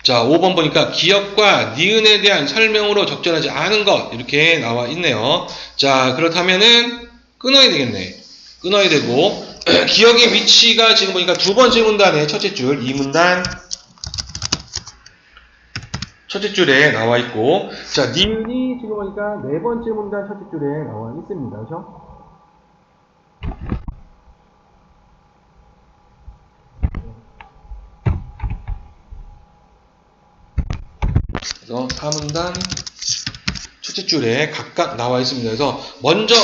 자, 5번 보니까 기역과 니은에 대한 설명으로 적절하지 않은 것 이렇게 나와 있네요. 자, 그렇다면은 끊어야 되겠네. 끊어야 되고 기역의 위치가 지금 보니까 두 번째 문단의 첫째 줄, 이 문단 첫째 줄에 나와 있고, 자, 니은이 지금 보니까 네 번째 문단 첫째 줄에 나와 있습니다. 그렇죠? 그래서 4문단 첫째 줄에 각각 나와 있습니다. 그래서 먼저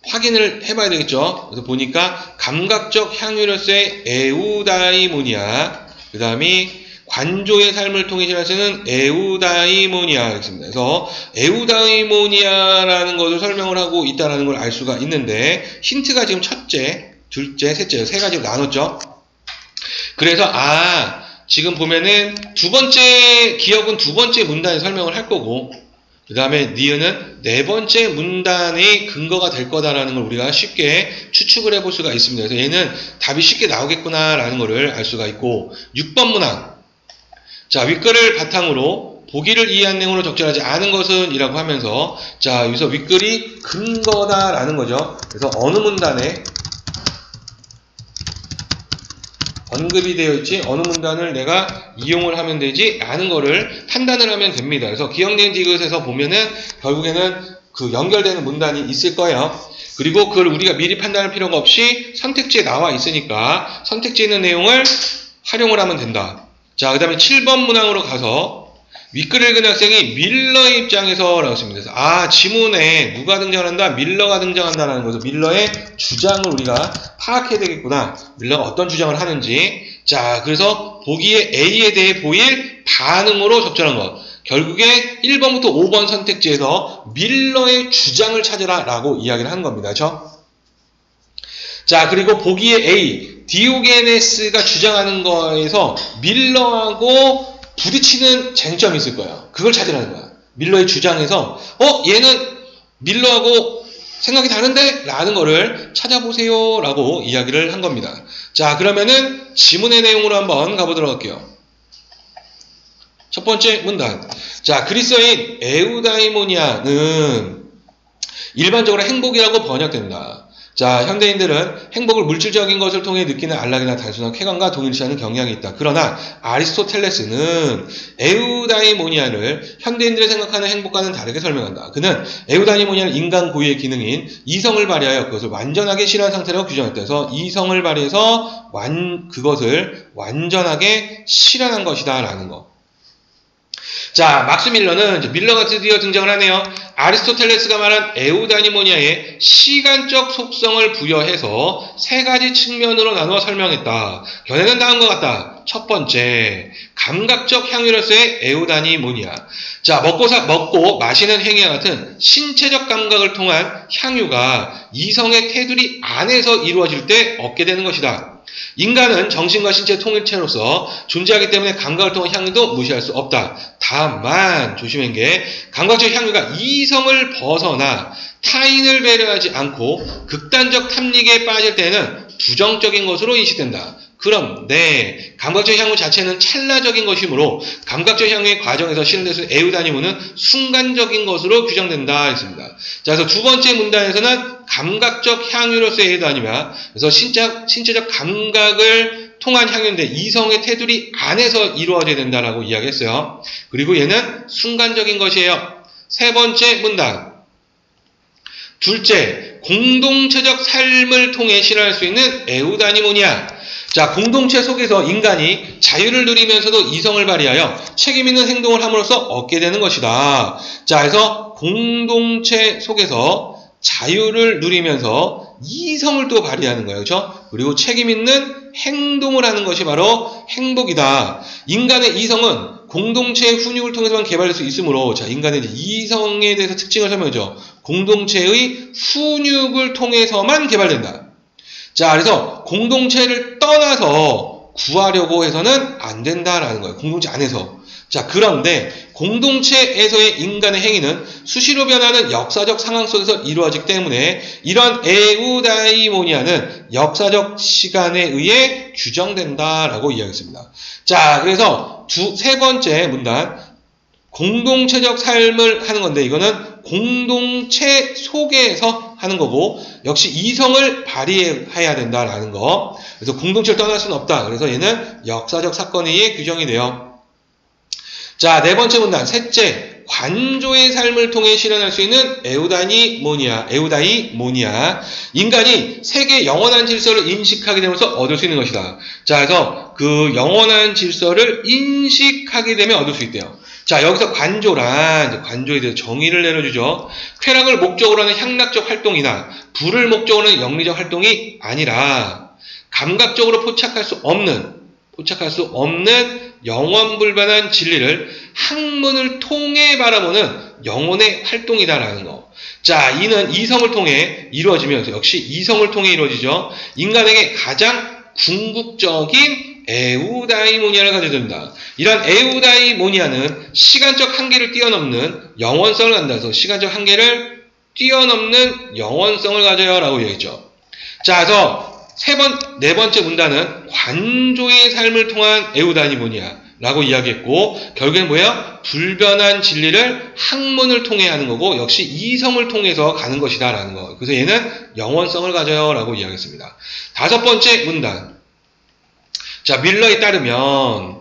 확인을 해봐야 되겠죠. 그래서 보니까 감각적 향유로서의 에우다이모니아, 그 다음이 관조의 삶을 통해 실현하시는 에우다이모니아 있습니다. 그래서 에우다이모니아라는 것을 설명을 하고 있다는 걸 알 수가 있는데 힌트가 지금 첫째, 둘째, 셋째 세 가지로 나눴죠. 그래서 지금 보면은 두 번째 기역은 두 번째 문단에 설명을 할 거고 그 다음에 니은은 네 번째 문단의 근거가 될 거다라는 걸 우리가 쉽게 추측을 해볼 수가 있습니다. 그래서 얘는 답이 쉽게 나오겠구나라는 것을 알 수가 있고 6번 문항 자 윗글을 바탕으로 보기를 이해한 내용으로 적절하지 않은 것은 이라고 하면서 자 여기서 윗글이 근거다라는 거죠. 그래서 어느 문단에 언급이 되어 있지 어느 문단을 내가 이용을 하면 되지 라는 거를 판단을 하면 됩니다. 그래서 기억된 디귿에서 보면은 결국에는 그 연결되는 문단이 있을 거예요. 그리고 그걸 우리가 미리 판단할 필요가 없이 선택지에 나와 있으니까 선택지에 있는 내용을 활용을 하면 된다. 자, 그 다음에 7번 문항으로 가서 윗글을 읽은 학생이 밀러의 입장에서 라고 했습니다. 그래서 지문에 누가 등장한다? 밀러가 등장한다라는 거죠. 밀러의 주장을 우리가 파악해야 되겠구나. 밀러가 어떤 주장을 하는지. 자, 그래서 보기에 A에 대해 보일 반응으로 적절한 것. 결국에 1번부터 5번 선택지에서 밀러의 주장을 찾으라 라고 이야기를 하는 겁니다. 그렇죠? 자, 그리고 보기에 A, 디오게네스가 주장하는 거에서 밀러하고 부딪히는 쟁점이 있을 거예요. 그걸 찾으라는 거야. 밀러의 주장에서 얘는 밀러하고 생각이 다른데? 라는 거를 찾아보세요 라고 이야기를 한 겁니다. 자, 그러면은 지문의 내용으로 한번 가보도록 할게요. 첫 번째 문단. 자, 그리스어인 에우다이모니아는 일반적으로 행복이라고 번역된다. 자, 현대인들은 행복을 물질적인 것을 통해 느끼는 안락이나 단순한 쾌감과 동일시하는 경향이 있다. 그러나 아리스토텔레스는 에우다이모니아를 현대인들이 생각하는 행복과는 다르게 설명한다. 그는 에우다이모니아는 인간 고유의 기능인 이성을 발휘하여 그것을 완전하게 실현한 상태라고 규정했다. 그래서 이성을 발휘해서 그것을 완전하게 실현한 것이다 라는 거. 자, 막스 밀러는 밀러가 드디어 등장을 하네요. 아리스토텔레스가 말한 에우다이모니아의 시간적 속성을 부여해서 세 가지 측면으로 나누어 설명했다. 견해는 다음과 같다. 첫 번째, 감각적 향유로서의 에우다이모니아. 자, 먹고 마시는 행위와 같은 신체적 감각을 통한 향유가 이성의 테두리 안에서 이루어질 때 얻게 되는 것이다. 인간은 정신과 신체 통일체로서 존재하기 때문에 감각을 통한 향유도 무시할 수 없다. 다만 조심한 게 감각적 향유가 이성을 벗어나 타인을 배려하지 않고 극단적 탐닉에 빠질 때는 부정적인 것으로 인식된다. 그런데 감각적 향유 자체는 찰나적인 것이므로 감각적 향유의 과정에서 실현될 수 있는 에우다이모니아는 순간적인 것으로 규정된다 했습니다. 자, 그래서 두 번째 문단에서는 감각적 향유로서의 에우다이모니아, 그래서 신체적 감각을 통한 향유인데 이성의 테두리 안에서 이루어져야 된다라고 이야기했어요. 그리고 얘는 순간적인 것이에요. 세 번째 문단. 둘째, 공동체적 삶을 통해 실현할 수 있는 에우다이모니아. 자, 공동체 속에서 인간이 자유를 누리면서도 이성을 발휘하여 책임있는 행동을 함으로써 얻게 되는 것이다. 자, 그래서 공동체 속에서 자유를 누리면서 이성을 또 발휘하는 거예요. 그렇죠? 그리고 책임있는 행동을 하는 것이 바로 행복이다. 인간의 이성은 공동체의 훈육을 통해서만 개발될 수 있으므로 자, 인간의 이성에 대해서 특징을 설명하죠. 공동체의 훈육을 통해서만 개발된다. 자, 그래서 공동체를 떠나서 구하려고 해서는 안 된다라는 거예요. 공동체 안에서. 자, 그런데 공동체에서의 인간의 행위는 수시로 변하는 역사적 상황 속에서 이루어지기 때문에 이런 에우다이모니아는 역사적 시간에 의해 규정된다라고 이야기했습니다. 자, 그래서 세 번째 문단, 공동체적 삶을 하는 건데 이거는 공동체 속에서 하는 거고 역시 이성을 발휘해야 된다라는 거. 그래서 공동체를 떠날 수는 없다. 그래서 얘는 역사적 사건에 의해 규정이 돼요. 자, 네 번째 문단, 셋째, 관조의 삶을 통해 실현할 수 있는 에우다이모니아. 인간이 세계의 영원한 질서를 인식하게 되면서 얻을 수 있는 것이다. 자, 그래서 그 영원한 질서를 인식하게 되면 얻을 수 있대요. 자, 여기서 관조에 대해서 정의를 내려주죠. 쾌락을 목적으로 하는 향락적 활동이나 불을 목적으로 하는 영리적 활동이 아니라 감각적으로 포착할 수 없는 영원불변한 진리를 학문을 통해 바라보는 영혼의 활동이다라는 거. 자, 이는 이성을 통해 이루어지면서 역시 이성을 통해 이루어지죠. 인간에게 가장 궁극적인 에우다이모니아를 가져야 된다. 이런 에우다이모니아는 시간적 한계를 뛰어넘는 영원성을 갖는다. 그래서 시간적 한계를 뛰어넘는 영원성을 가져요라고 얘기했죠. 자, 그래서 네 번째 문단은 관조의 삶을 통한 에우다이모니아라고 이야기했고 결국엔 뭐예요? 불변한 진리를 학문을 통해 하는 거고 역시 이성을 통해서 가는 것이다 라는 거. 그래서 얘는 영원성을 가져요 라고 이야기했습니다. 다섯 번째 문단. 자, 밀러에 따르면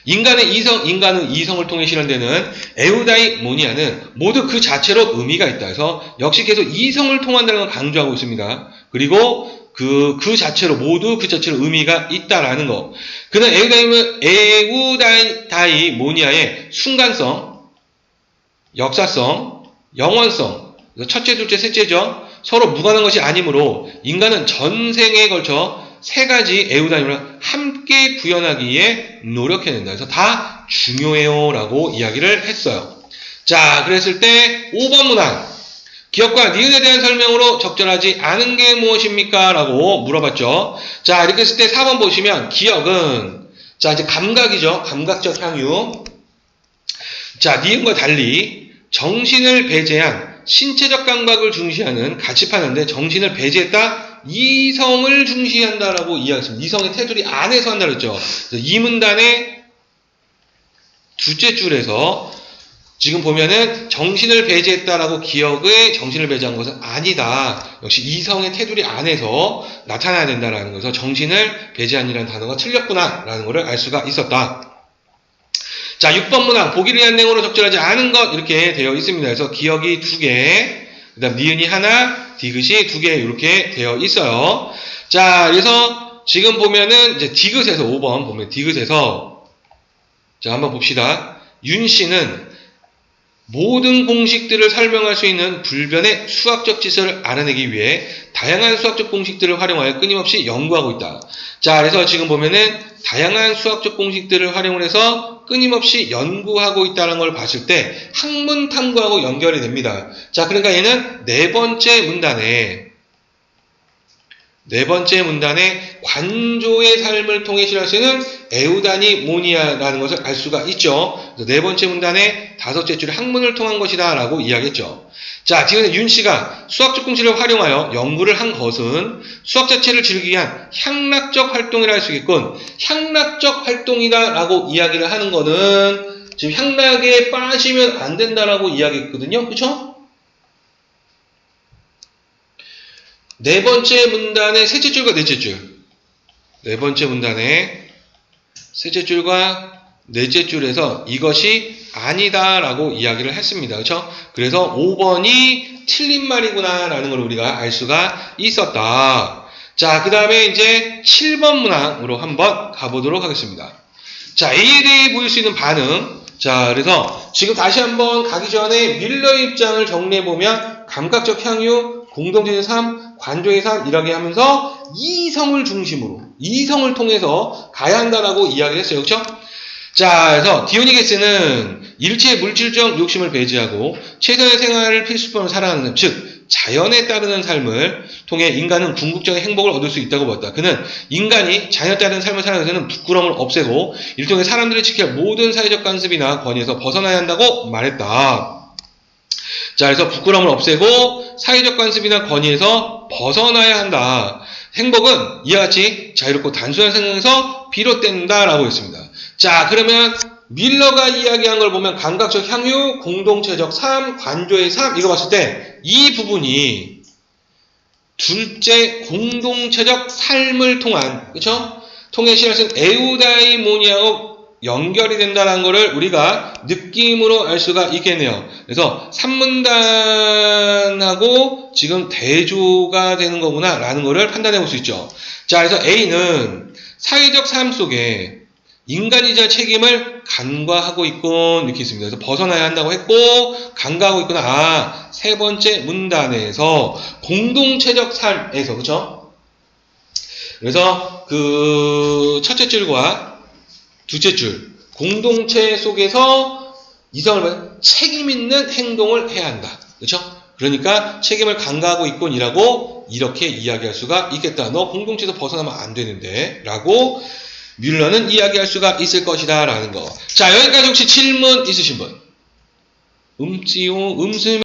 인간은 이성을 통해 실현되는 에우다이모니아는 모두 그 자체로 의미가 있다. 그래서 역시 계속 이성을 통한다는 걸 강조하고 있습니다. 그리고 그 자체로 모두 그 자체로 의미가 있다라는 거. 그는 에우다이모니아의 순간성, 역사성, 영원성, 첫째, 둘째, 셋째죠. 서로 무관한 것이 아니므로 인간은 전생에 걸쳐 세 가지 에우다이모니아를 함께 구현하기에 노력해야 된다. 그래서 다 중요해요라고 이야기를 했어요. 자, 그랬을 때 5번 문항. 기억과 니은에 대한 설명으로 적절하지 않은 게 무엇입니까? 라고 물어봤죠. 자, 이렇게 했을 때 4번 보시면 기억은 자, 이제 감각이죠. 감각적 향유. 자, 니은과 달리 정신을 배제한 신체적 감각을 중시하는 가치판인데 정신을 배제했다? 이성을 중시한다라고 이야기했습니다. 이성의 테두리 안에서 한다고 했죠. 이 문단의 둘째 줄에서 지금 보면은 정신을 배제했다라고 기억의 정신을 배제한 것은 아니다. 역시 이성의 테두리 안에서 나타나야 된다라는 거에서 정신을 배제한이라는 단어가 틀렸구나라는 것을 알 수가 있었다. 자, 6번 문항 보기를 위한 내용으로 적절하지 않은 것 이렇게 되어 있습니다. 그래서 기억이 2개, 그 다음 니은이 하나, 디귿이 2개 이렇게 되어 있어요. 자, 그래서 지금 보면은 이제 디귿에서 5번 보면 디귿에서 자, 한번 봅시다. 윤 씨는 모든 공식들을 설명할 수 있는 불변의 수학적 질서를 알아내기 위해 다양한 수학적 공식들을 활용하여 끊임없이 연구하고 있다. 자, 그래서 지금 보면은 다양한 수학적 공식들을 활용을 해서 끊임없이 연구하고 있다는 걸 봤을 때 학문 탐구하고 연결이 됩니다. 자, 그러니까 얘는 네 번째 문단에 관조의 삶을 통해 실현할 수 있는 에우다이모니아라는 것을 알 수가 있죠. 네 번째 문단의 다섯째 줄에 학문을 통한 것이다 라고 이야기했죠. 자, 지금 윤 씨가 수학적 공식을 활용하여 연구를 한 것은 수학 자체를 즐기기 위한 향락적 활동이라 할 수 있겠군. 향락적 활동이다 라고 이야기를 하는 거는 지금 향락에 빠지면 안 된다라고 이야기했거든요. 그쵸? 네 번째 문단의 셋째 줄과 넷째 줄. 네 번째 문단의 셋째 줄과 넷째 줄에서 이것이 아니다라고 이야기를 했습니다. 그렇죠? 그래서 5번이 틀린 말이구나 라는 걸 우리가 알 수가 있었다. 자, 그 다음에 이제 7번 문항으로 한번 가보도록 하겠습니다. 자, A에 대해 보일 수 있는 반응. 자, 그래서 지금 다시 한번 가기 전에 밀러의 입장을 정리해보면 감각적 향유, 공동체의 삶, 관조의 삶 이렇게 하면서 이성을 중심으로 이성을 통해서 가야 한다라고 이야기를 했어요. 그렇죠? 자, 그래서 디오니게스는 일체의 물질적 욕심을 배제하고 최선의 생활을 필수품으로 살아가는 즉 자연에 따르는 삶을 통해 인간은 궁극적인 행복을 얻을 수 있다고 보았다. 그는 인간이 자연에 따르는 삶을 살아가는 데는 부끄러움을 없애고 이를 통해 사람들이 지켜야 할 모든 사회적 간섭이나 권위에서 벗어나야 한다고 말했다. 자, 그래서 부끄러움을 없애고 사회적 관습이나 권위에서 벗어나야 한다. 행복은 이와 같이 자유롭고 단순한 생각에서 비롯된다라고 했습니다. 자, 그러면 밀러가 이야기한 걸 보면 감각적 향유, 공동체적 삶, 관조의 삶 이거 봤을 때 이 부분이 둘째 공동체적 삶을 통한 그렇죠? 통해 실현된 에우다이모니아하고 연결이 된다는 것을 우리가 느낌으로 알 수가 있겠네요. 그래서 산문단하고 지금 대조가 되는 거구나 라는 것을 판단해 볼 수 있죠. 자, 그래서 A는 사회적 삶 속에 인간이 져야 책임을 간과하고 있군 이렇게 있습니다. 그래서 벗어나야 한다고 했고 간과하고 있구나. 아, 세 번째 문단에서 공동체적 삶에서 그렇죠? 그래서 그 첫째 줄과 둘째 줄 공동체 속에서 이성을 책임 있는 행동을 해야 한다. 그렇죠? 그러니까 책임을 간과하고 있군이라고 이렇게 이야기할 수가 있겠다. 너 공동체에서 벗어나면 안 되는데 라고 뮬러는 이야기할 수가 있을 것이다 라는 거. 자, 여기까지 혹시 질문 있으신 분? 음지요? 음수면